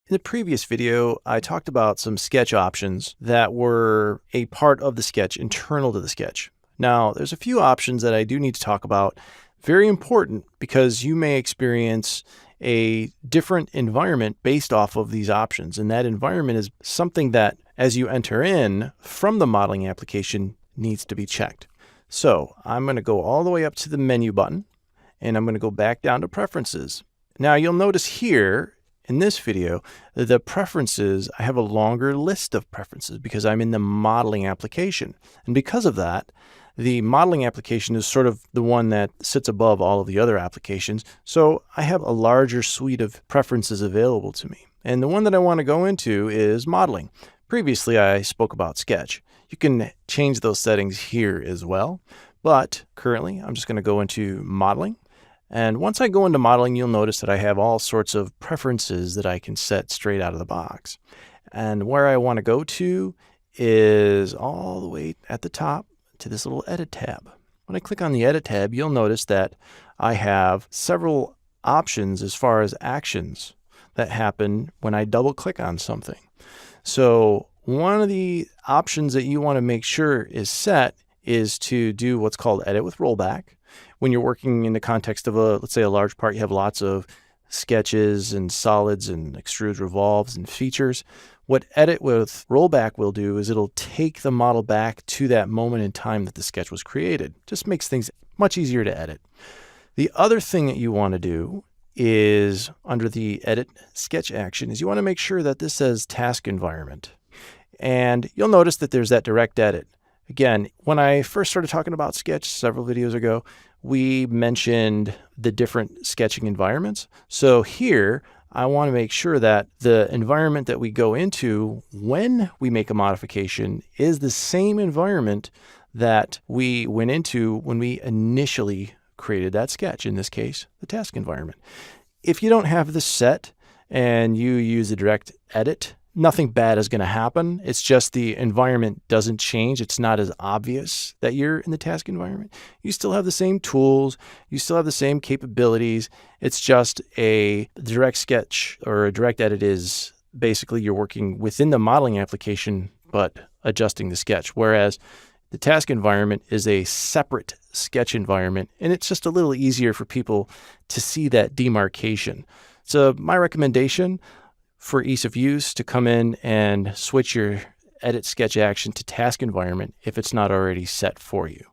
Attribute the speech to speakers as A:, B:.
A: In the previous video, I talked about some sketch options that were a part of the sketch, internal to the sketch. Now, there's a few options that I do need to talk about. Very important because you may experience a different environment based off of these options. And that environment is something that, as you enter in from the modeling application, needs to be checked. So I'm going to go all the way up to the menu button, and I'm going to go back down to preferences. Now, you'll notice here, in this video, the preferences, I have a longer list of preferences because I'm in the modeling application. And because of that, the modeling application is sort of the one that sits above all of the other applications. So I have a larger suite of preferences available to me. And the one that I want to go into is modeling. Previously, I spoke about sketch. You can change those settings here as well. But currently, I'm just going to go into modeling. And once I go into modeling, you'll notice that I have all sorts of preferences that I can set straight out of the box. And where I want to go to is all the way at the top to this little edit tab. When I click on the edit tab, you'll notice that I have several options as far as actions that happen when I double click on something. So one of the options that you want to make sure is set is to do what's called edit with rollback. When you're working in the context of let's say a large part, you have lots of sketches and solids and extrudes, revolves and features. What edit with rollback will do is it'll take the model back to that moment in time that the sketch was created. Just makes things much easier to edit. The other thing that you want to do is under the edit sketch action is you want to make sure that this says task environment. And you'll notice that there's that direct edit. Again, when I first started talking about sketch several videos ago, we mentioned the different sketching environments. So here, I want to make sure that the environment that we go into when we make a modification is the same environment that we went into when we initially created that sketch, in this case, the task environment. If you don't have this set and you use the direct edit, nothing bad is going to happen. It's just the environment doesn't change. It's not as obvious that you're in the task environment. You still have the same tools. You still have the same capabilities. It's just a direct sketch or a direct edit is basically you're working within the modeling application, but adjusting the sketch. Whereas the task environment is a separate sketch environment, and it's just a little easier for people to see that demarcation. So my recommendation for ease of use to come in and switch your edit sketch action to task environment if it's not already set for you.